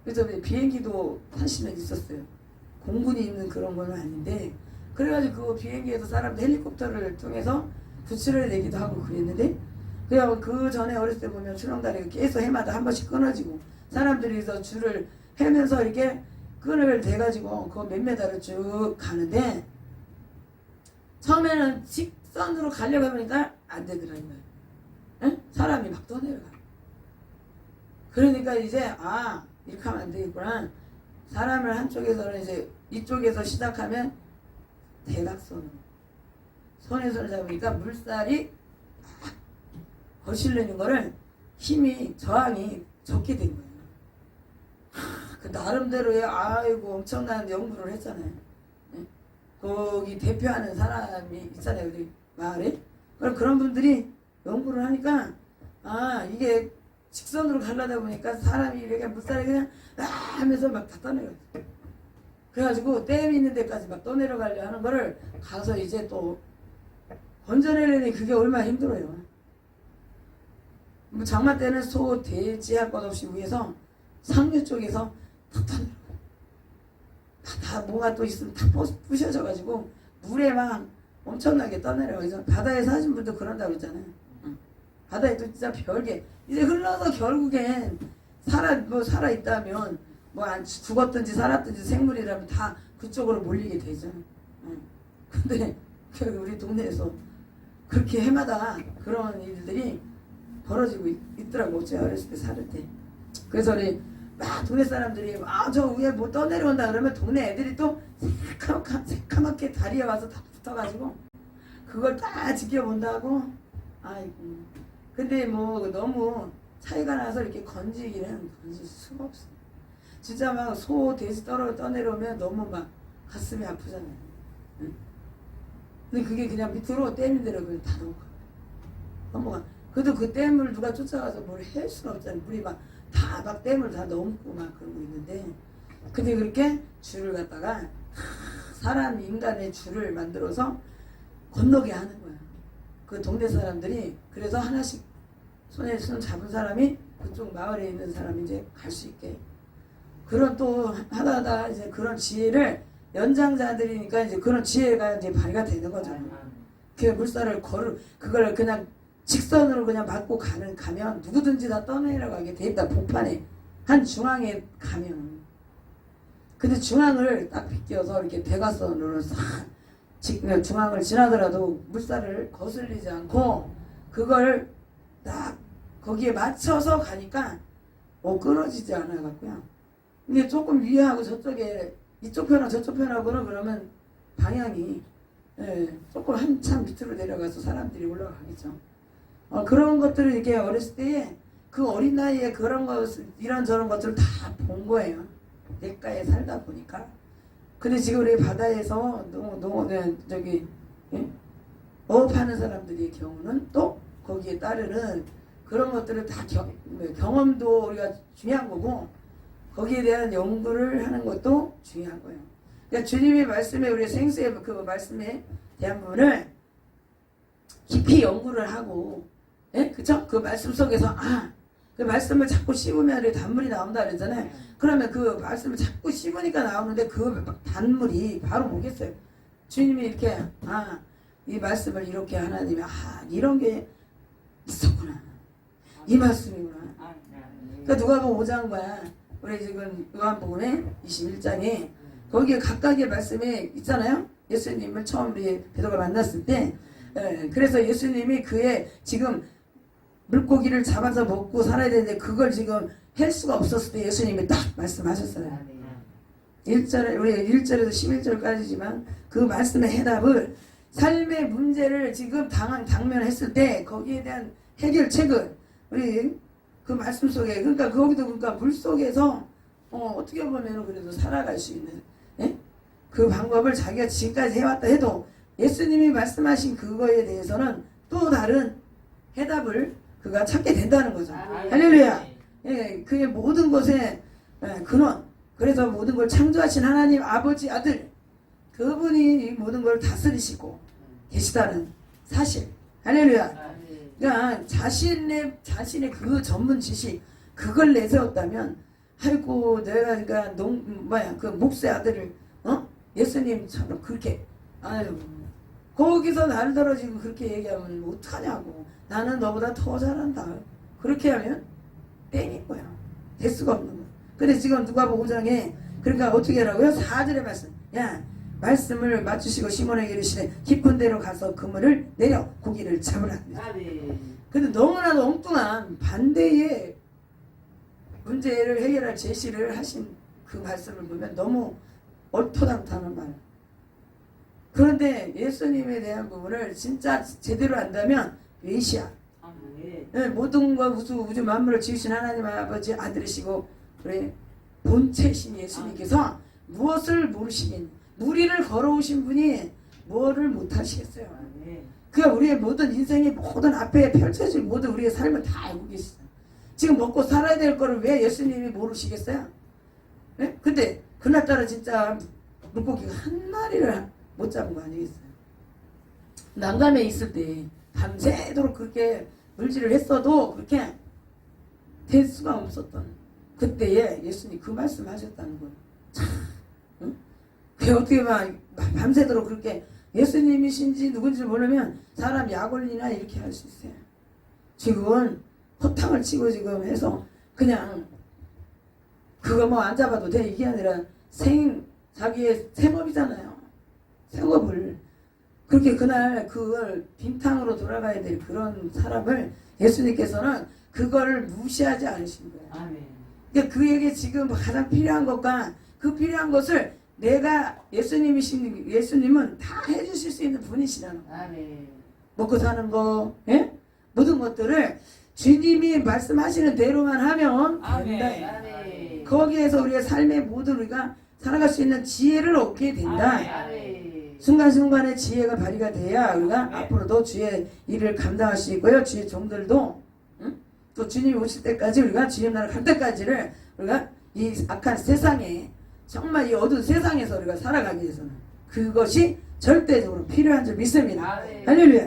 그래서 비행기도 타시면 있었어요. 공군이 있는 그런 건 아닌데 그래가지고 그 비행기에서 사람들 헬리콥터를 통해서 구출을 내기도 하고 그랬는데 그냥 그 전에 어렸을 때 보면 출렁다리가 계속 해마다 한 번씩 끊어지고 사람들이 그래서 줄을 해면서 이렇게 끈을 대가지고 그 몇 메달을 쭉 가는데 처음에는 직선으로 가려고 하니까 안 되더라는 거예요. 응? 사람이 막 떠내려가. 그러니까 이제 이렇게 하면 안 되겠구나. 사람을 한쪽에서는 이제 이쪽에서 시작하면 대각선으로 손에 손을 잡으니까 물살이 거실리는 거를 힘이 저항이 적게 된 거예요. 그 나름대로의 아이고 엄청난 연구를 했잖아요. 예? 거기 대표하는 사람이 있잖아요. 우리 마을에. 그럼 그런 분들이 연구를 하니까 이게 직선으로 가려다 보니까 사람이 이렇게 물살이 그냥 하면서 막 다 떠내려가요. 그래가지고 댐 있는 데까지 막 떠내려가려 하는 거를 가서 이제 또 건져내려니 그게 얼마나 힘들어요. 뭐 장마 때는 소, 돼지 할 것 없이 위에서 상류 쪽에서 다 떠내려가요. 다 뭐가 또 있으면 다 부셔져가지고 물에 막 엄청나게 떠내려가요. 바다에 사신 분도 그런다고 했잖아요. 바다에 또 진짜 별게 이제 흘러서 결국엔 살아 있다면 뭐 안 죽었든지 살았든지 생물이라면 다 그쪽으로 몰리게 되죠. 근데 우리 동네에서 그렇게 해마다 그런 일들이 벌어지고 있더라고. 제가 어렸을 때 살을 때. 그래서 우리 막 동네 사람들이 저 위에 뭐 떠내려온다 그러면 동네 애들이 또 새카맣게 다리에 와서 다 붙어가지고 그걸 다 지켜본다고. 아이고. 근데 뭐 너무 차이가 나서 이렇게 건질 수가 없어. 진짜 막 소, 돼지 떠내려오면 너무 막 가슴이 아프잖아요. 응? 근데 그게 그냥 밑으로 댐인 대로 그냥 다 넘어가. 그래도 그 댐을 누가 쫓아가서 뭘 할 수가 없잖아요. 물이 막 댐을 다 넘고 막 그러고 있는데 근데 그렇게 줄을 갖다가 사람 인간의 줄을 만들어서 건너게 하는 거야. 그 동네 사람들이 그래서 하나씩 손에 손 잡은 사람이 그쪽 마을에 있는 사람이 이제 갈 수 있게 그런 또 하다하다 이제 그런 지혜를 연장자들이니까 이제 그런 지혜가 이제 발휘가 되는 거잖아요. 그 물살을 그걸 그냥 직선으로 그냥 맞고 가면 누구든지 다 떠내려가게 돼 있다. 복판에 한 중앙에 가면 근데 중앙을 딱 비껴서 이렇게 대각선으로 싹 중앙을 지나더라도 물살을 거슬리지 않고 그걸 딱 거기에 맞춰서 가니까 끊어지지 않아갖고요. 이게 조금 위에하고 저쪽에 이쪽 편하고 저쪽 편하고는 그러면 방향이 조금 한참 밑으로 내려가서 사람들이 올라가겠죠. 그런 것들을 이렇게 어렸을 때에 그 어린 나이에 그런 것 이런저런 것들을 다 본 거예요. 내과에 살다 보니까 근데 지금 우리 바다에서 저기 예? 어업하는 사람들의 경우는 또 거기에 따르는 그런 것들을 다 경험도 우리가 중요한 거고 거기에 대한 연구를 하는 것도 중요한 거예요. 그러니까 주님의 말씀에 우리 생수의 그 말씀에 대한 부분을 깊이 연구를 하고, 예? 그쵸? 그 말씀 속에서 그 말씀을 자꾸 씹으면 단물이 나온다 그러잖아요. 그러면 그 말씀을 자꾸 씹으니까 나오는데 그 단물이 바로 뭐겠어요? 주님이 이렇게 이 말씀을 이렇게 하나님이 이런 게 있었구나. 이 말씀이구나. 그러니까 누가복음 5장과 우리 지금 요한복음의 21장에 거기에 각각의 말씀이 있잖아요. 예수님을 처음 우리 베드로가 만났을 때, 그래서 예수님이 그의 지금 물고기를 잡아서 먹고 살아야 되는데 그걸 지금 할 수가 없었을 때 예수님이 딱 말씀하셨어요. 1절에 우리 1절에서 11절까지지만 그 말씀의 해답을 삶의 문제를 지금 당면했을 때 거기에 대한 해결책을 우리 그 말씀 속에 그러니까 거기도 그러니까 물 속에서 어떻게 보면 그래도 살아갈 수 있는 그 방법을 자기가 지금까지 해왔다 해도 예수님이 말씀하신 그거에 대해서는 또 다른 해답을 그가 찾게 된다는 거죠. 할렐루야. 예, 그의 모든 것의 근원. 그래서 모든 걸 창조하신 하나님 아버지 아들 그분이 이 모든 걸 다스리시고 계시다는 사실. 할렐루야. 그러니까 자신의 그 전문 지식 그걸 내세웠다면 아이고 내가 그러니까 그 목수의 아들을 예수님처럼 그렇게 거기서 날더러 지금 그렇게 얘기하면 어떡하냐고. 나는 너보다 더 잘한다. 그렇게 하면 땡인 거야. 될 수가 없는 거야. 근데 지금 누가복음 5장에 그러니까 어떻게 하라고요? 4절의 말씀. 야 말씀을 맞추시고 시몬에게 이르시되 깊은 데로 가서 그물을 내려 고기를 잡으라. 근데 너무나도 엉뚱한 반대의 문제를 해결할 제시를 하신 그 말씀을 보면 너무 얼토당토하는 말. 그런데 예수님에 대한 부분을 진짜 제대로 안다면 메시아. 네, 모든 것 우주 만물을 지으신 하나님 아버지 아들이시고 그래 본체신 예수님께서 무엇을 모르시겠니? 무리를 걸어오신 분이 뭐를 못하시겠어요? 그러니까 우리의 모든 인생의 모든 앞에 펼쳐질 모든 우리의 삶을 다 알고 계시잖아요. 지금 먹고 살아야 될 거를 왜 예수님이 모르시겠어요? 네? 근데 그날따라 진짜 물고기가 한 마리를 못 잡은 거 아니겠어요? 난감해 있을 때 밤새도록 그렇게 물질을 했어도 그렇게 될 수가 없었던 그때에 예수님 그 말씀 하셨다는 거예요. 참, 응? 그게 어떻게 밤새도록 그렇게 예수님이신지 누군지 모르면 사람 약올리나 이렇게 할 수 있어요. 지금은 호탕을 치고 지금 해서 그냥 그거 뭐 안 잡아도 돼 이게 아니라 자기의 생업이잖아요. 생업을 그렇게 그날 그걸 빈탕으로 돌아가야 될 그런 사람을 예수님께서는 그걸 무시하지 않으신 거예요. 그러니까 그에게 지금 가장 필요한 것과 그 필요한 것을 내가 예수님은 다 해주실 수 있는 분이시라는 거예요. 먹고 사는 거, 예? 모든 것들을 주님이 말씀하시는 대로만 하면 된다. 거기에서 우리의 삶의 모든 우리가 살아갈 수 있는 지혜를 얻게 된다. 순간순간의 지혜가 발휘가 돼야 우리가 앞으로도 주의 일을 감당할 수 있고요. 주의 종들도 또 주님이 오실 때까지 우리가 주님 나라 갈 때까지를 우리가 이 악한 세상에 정말 이 어두운 세상에서 우리가 살아가기 위해서는 그것이 절대적으로 필요한 줄 믿습니다. 할렐루야.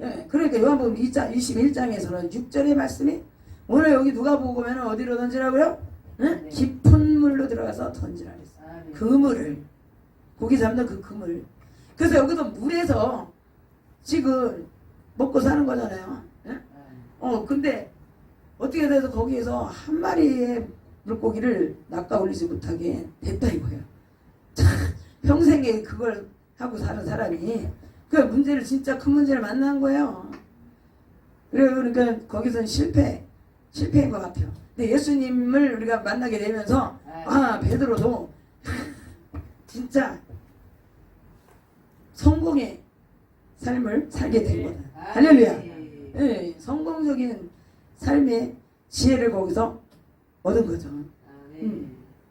네, 그러니까 요한복음 2장 21장에서는 6절의 말씀이 오늘 여기 누가 보고 오면 어디로 던지라고요? 응? 깊은 물로 들어가서 던지라 했어요. 그물을 고기 잡는 그 그물. 그래서 여기도 물에서 지금 먹고 사는 거잖아요. 응? 근데 어떻게 돼서 거기에서 한 마리의 물고기를 낚아 올리지 못하게 됐다 이거예요. 참, 평생에 그걸 하고 사는 사람이 그 문제를 진짜 큰 문제를 만난 거예요. 그러니까 거기서는 실패인 것 같아요. 근데 예수님을 우리가 만나게 되면서 베드로도 진짜 성공의 삶을 살게 된 거다. 할렐루야. 네, 성공적인 삶의 지혜를 거기서 얻은 거죠.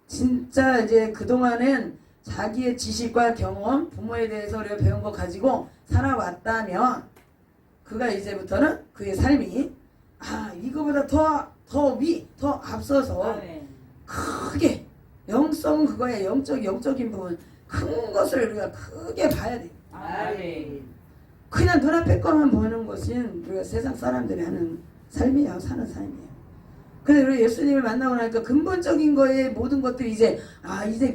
진짜 이제 그동안은 자기의 지식과 경험, 부모에 대해서 우리가 배운 거 가지고 살아왔다면 그가 이제부터는 그의 삶이 이거보다 더 앞서서 아멘. 크게 영성은 그거에 영적인 부분 큰 것을 우리가 크게 봐야 돼. 아멘. 그냥 눈앞에 것만 보는 것은 우리가 세상 사람들이 하는 삶이야, 사는 삶이야. 근데 우리 예수님을 만나고 나니까 근본적인 거에 모든 것들이 이제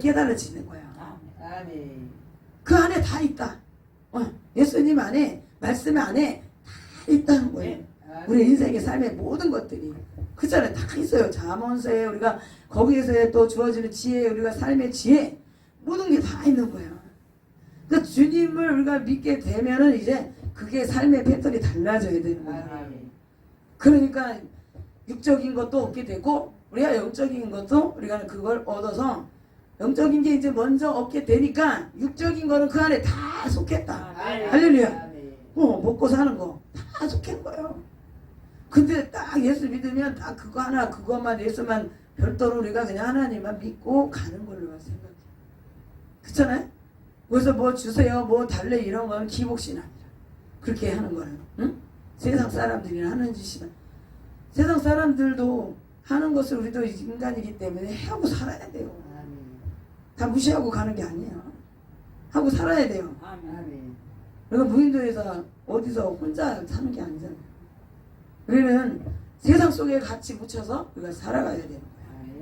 깨달아지는 거야. 아멘. 그 안에 다 있다. 예수님 안에, 말씀 안에 다 있다는 거예요. 우리 인생의 삶의 모든 것들이 그잖아요. 다 있어요. 잠언서에 우리가 거기에서 또 주어지는 지혜, 우리가 삶의 지혜 모든 게 다 있는 거야. 그러니까 주님을 우리가 믿게 되면은 이제 그게 삶의 패턴이 달라져야 되는 거야. 아멘. 그러니까 육적인 것도 얻게 되고 우리가 영적인 것도 우리가 그걸 얻어서 영적인 게 이제 먼저 얻게 되니까 육적인 거는 그 안에 다 속했다. 아멘. 할렐루야. 아멘. 먹고 사는 거 다 속한 거예요. 근데 딱 예수 믿으면 딱 그거 하나 그것만 예수만 별도로 우리가 그냥 하나님만 믿고 가는 걸로 생각해. 그렇잖아요? 그래서 뭐 주세요 뭐 달래 이런 건 기복신 아니라 그렇게 하는 거예요. 응? 세상 사람들이 하는 짓이다. 세상 사람들도 하는 것을 우리도 인간이기 때문에 하고 살아야 돼요. 아멘. 다 무시하고 가는 게 아니에요. 하고 살아야 돼요. 아멘. 그러니까 무인도에서 어디서 혼자 사는 게 아니잖아요. 우리는 세상 속에 같이 묻혀서 우리가 살아가야 되는 거예요.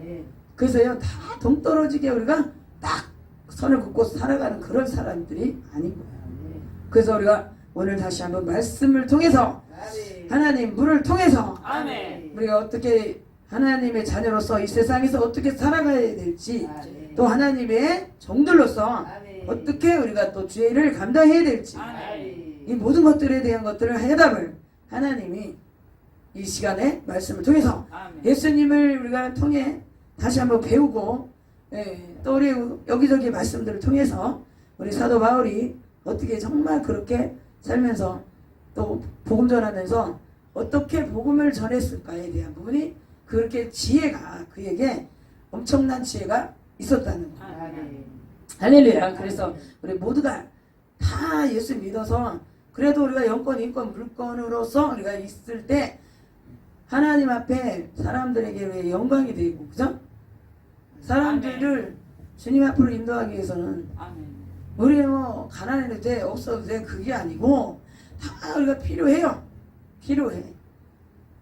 아멘. 그래서요 다 동떨어지게 우리가 딱 선을 긋고 살아가는 그런 사람들이 아닌 거예요. 아멘. 그래서 우리가 오늘 다시 한번 말씀을 통해서 아멘. 하나님 물을 통해서 아멘. 우리가 어떻게 하나님의 자녀로서 이 세상에서 어떻게 살아가야 될지 아멘. 또 하나님의 종들로서 아멘. 어떻게 우리가 또 죄를 감당해야 될지 아멘. 이 모든 것들에 대한 것들을 해답을 하나님이 이 시간에 말씀을 통해서 아멘. 예수님을 우리가 통해 다시 한번 배우고 또 우리 여기저기 말씀들을 통해서 우리 사도 바울이 어떻게 정말 그렇게 살면서 또 복음 전하면서 어떻게 복음을 전했을까에 대한 부분이 그렇게 지혜가 그에게 엄청난 지혜가 있었다는 거예요. 아멘. 할렐루야. 그래서 우리 모두가 다 예수 믿어서 그래도 우리가 영권, 인권, 물권으로서 우리가 있을 때 하나님 앞에 사람들에게 영광이 되고 그죠? 사람들을 주님 앞으로 인도하기 위해서는 아멘. 우리 뭐 가난해도 돼 없어도 돼 그게 아니고 다 우리가 필요해요. 필요해.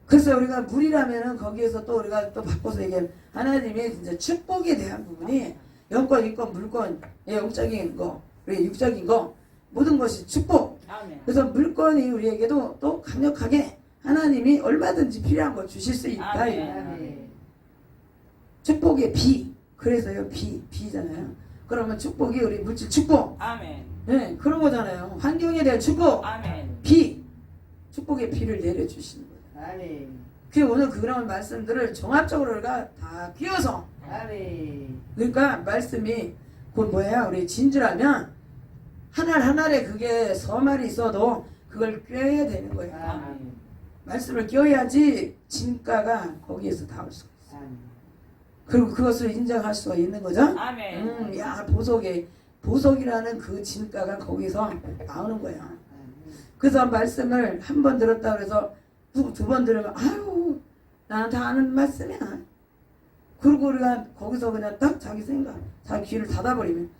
그래서 우리가 물이라면은 거기에서 또 우리가 또 바꿔서 얘기하면 하나님의 진짜 축복에 대한 부분이 영권, 인권, 물권, 영적인 거, 우리 육적인 거 모든 것이 축복. 아멘. 그래서 물권이 우리에게도 또 강력하게 하나님이 얼마든지 필요한 걸 주실 수 있다. 아멘. 아멘. 축복의 비. 그래서요 비잖아요. 그러면 축복이 우리 물질 축복. 아멘. 네, 그런 거잖아요. 환경에 대한 축복. 아멘. 비. 축복의 비를 내려주시는 거예요. 아멘. 그 오늘 그런 말씀들을 종합적으로 우리가 다 끼워서 아멘. 그러니까 말씀이 곧 뭐야 우리 진주라면 하나하나에 그게 서말이 있어도 그걸 꿰야 되는 거예요. 아멘. 말씀을 껴야지 진가가 거기에서 나올 수가 있어요. 아멘. 그리고 그것을 인정할 수가 있는 거죠. 아멘. 야 보석이라는 그 진가가 거기서 나오는 거야. 아멘. 그래서 말씀을 한 번 들었다 그래서 두 번 들으면 아유 나는 다 아는 말씀이야. 그리고 우리가 거기서 그냥 딱 자기 생각, 자기 귀를 닫아버리면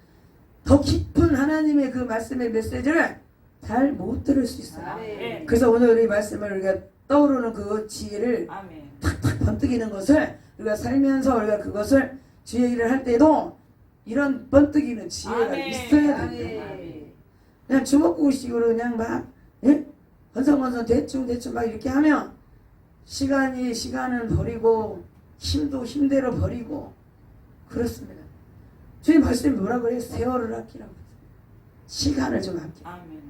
더 깊은 하나님의 그 말씀의 메시지를 잘 못 들을 수 있어요. 아멘. 그래서 오늘 이 말씀을 우리가 떠오르는 그 지혜를 아멘. 탁탁 번뜩이는 것을 우리가 살면서 우리가 그것을 주의 일을 할 때도 이런 번뜩이는 지혜가 아멘. 있어야 돼요. 아멘. 그냥 주먹구구식으로 그냥 막 건성건성 대충 막 이렇게 하면 시간은 버리고 힘도 힘대로 버리고 그렇습니다. 주님 말씀이 뭐라 그래요? 세월을 아끼라고. 시간을 좀 아끼라. 아멘.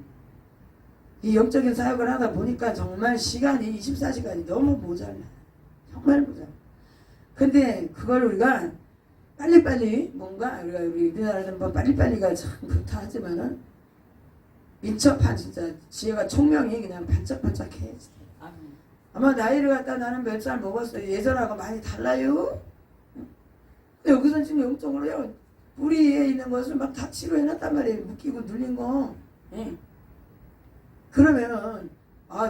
이 영적인 사역을 하다 보니까 정말 시간이 24시간이 너무 모자라. 정말 모자라. 근데 그걸 우리가 빨리빨리 뭔가 우리나라는 뭐 빨리빨리가 참 그렇다 하지만은 민첩한 진짜 지혜가 총명이 그냥 반짝반짝해. 아멘. 아마 나이를 갖다 나는 몇 살 먹었어요. 예전하고 많이 달라요. 근데 여기서는 지금 영적으로요 뿌리에 있는 것을 막 다 치료해놨단 말이에요. 묶이고 눌린 거. 예. 그러면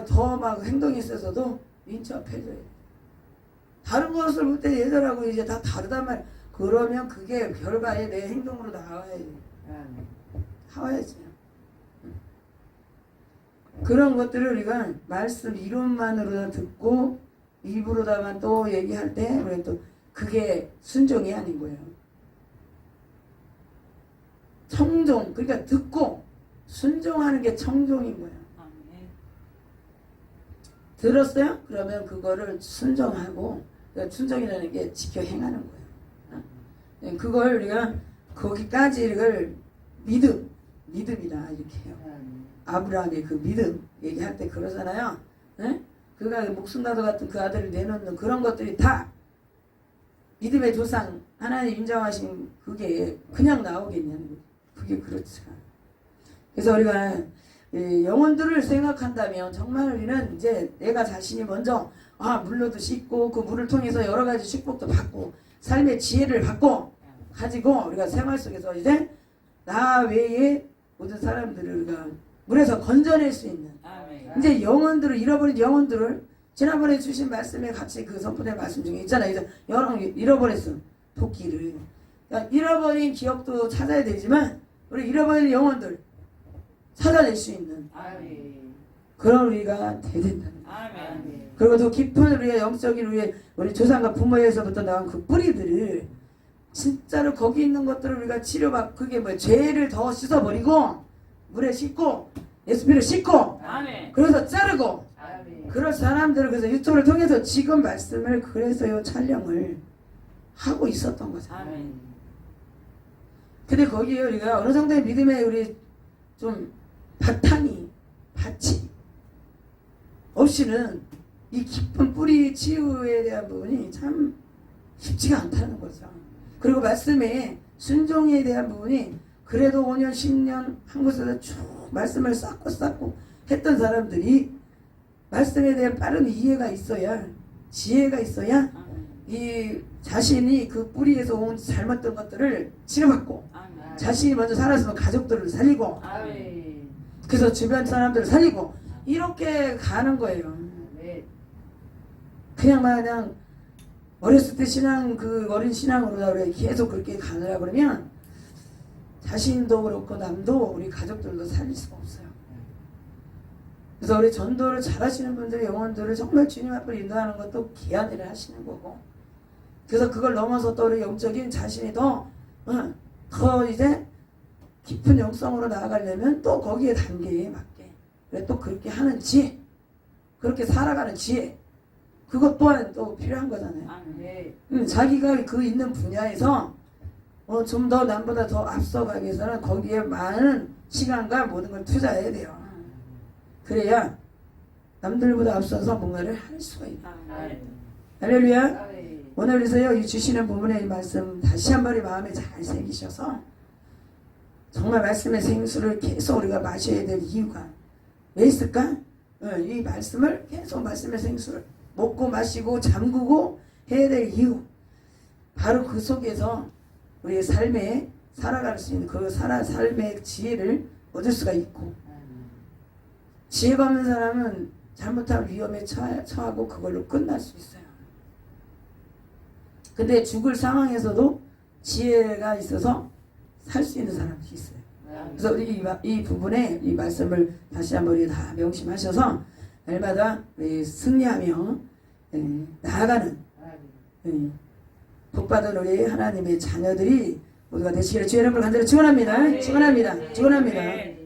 더 막 행동이 있어서도 민첩해져요. 다른 것을 볼 때 얘들하고 이제 다 다르단 말이에요. 그러면 그게 결과에 내 행동으로 나와야지. 나와야지. 그런 것들을 우리가 말씀 이론만으로 듣고 입으로다만 또 얘기할 때 우리가 또 그게 순종이 아닌 거예요. 청종, 그러니까 듣고 순종하는 게 청종인 거예요. 들었어요? 그러면 그거를 순종하고, 그러니까 순종이라는 게 지켜 행하는 거예요. 그걸 우리가 거기까지 이걸 믿음이다 이렇게 해요. 아브라함의 그 믿음 얘기할 때 그러잖아요. 네? 그가 목숨과도 같은 그 아들을 내놓는 그런 것들이 다 믿음의 조상 하나님 인정하신 그게 그냥 나오겠냐는 거예요. 그게 그렇지 않아요. 그래서 우리가 영혼들을 생각한다면 정말 우리는 이제 내가 자신이 먼저 물로도 씻고 그 물을 통해서 여러 가지 축복도 받고 삶의 지혜를 받고 가지고 우리가 생활 속에서 이제 나 외에 모든 사람들을 우리가 물에서 건져낼 수 있는 이제 영혼들을 잃어버린 영혼들을 지난번에 주신 말씀에 같이 그 선포된 말씀 중에 있잖아요. 이제 잃어버렸어 도끼를. 그러니까 잃어버린 기억도 찾아야 되지만 우리 잃어버린 영혼들 찾아낼 수 있는 그런 우리가 돼야 된다는 거예요. 그리고 더 깊은 우리의 영적인 우리 조상과 부모에서부터 나온 그 뿌리들을 진짜로 거기 있는 것들을 우리가 치료받고 그게 뭐 죄를 더 씻어버리고 물에 씻고 예수피를 씻고 그래서 자르고 그런 사람들을 그래서 유튜브를 통해서 지금 말씀을 그래서요 촬영을 하고 있었던 거잖아요. 근데 거기에 우리가 어느 정도의 믿음의 우리 좀 밭이 없이는 이 깊은 뿌리 치유에 대한 부분이 참 쉽지가 않다는 거죠. 그리고 말씀에 순종에 대한 부분이 그래도 5년 10년 한 곳에서 쭉 말씀을 쌓고 했던 사람들이 말씀에 대한 빠른 이해가 있어야 지혜가 있어야 이 자신이 그 뿌리에서 온 잘못된 것들을 치료받고 자신이 먼저 살았으면 가족들을 살리고 그래서 주변 사람들을 살리고 이렇게 가는 거예요. 그냥 어렸을 때 신앙 그 어린 신앙으로 우리 계속 그렇게 가느라 그러면 자신도 그렇고 남도 우리 가족들도 살릴 수가 없어요. 그래서 우리 전도를 잘하시는 분들의 영혼들을 정말 주님 앞으로 인도하는 것도 귀한 일을 하시는 거고 그래서 그걸 넘어서 또 우리 영적인 자신이 더 이제 깊은 영성으로 나아가려면 또 거기에 단계에 맞게 왜 또 그렇게 하는 지혜 그렇게 살아가는 지혜 그것 또한 또 필요한 거잖아요. 자기가 그 있는 분야에서 좀 더 남보다 더 앞서가기 위해서는 거기에 많은 시간과 모든 걸 투자해야 돼요. 그래야 남들보다 앞서서 뭔가를 할 수가 있다. 할렐루야. 오늘 그래서요 이 주시는 부분의 이 말씀 다시 한번 이 마음에 잘 새기셔서 정말 말씀의 생수를 계속 우리가 마셔야 될 이유가 왜 있을까? 이 말씀을 계속 말씀의 생수를 먹고 마시고 잠그고 해야 될 이유 바로 그 속에서 우리의 삶에 살아갈 수 있는 그 삶의 지혜를 얻을 수가 있고 지혜가 없는 사람은 잘못한 위험에 처하고 그걸로 끝날 수 있어요. 근데 죽을 상황에서도 지혜가 있어서 살 수 있는 사람이 있어요. 그래서 우리 이 부분에 이 말씀을 다시 한번 우리 다 명심하셔서 날마다 승리하며 나아가는 복받은 우리 하나님의 자녀들이 모두가 되시기를 주의 이름으로 간절히 축원합니다. 축원합니다. 축원합니다.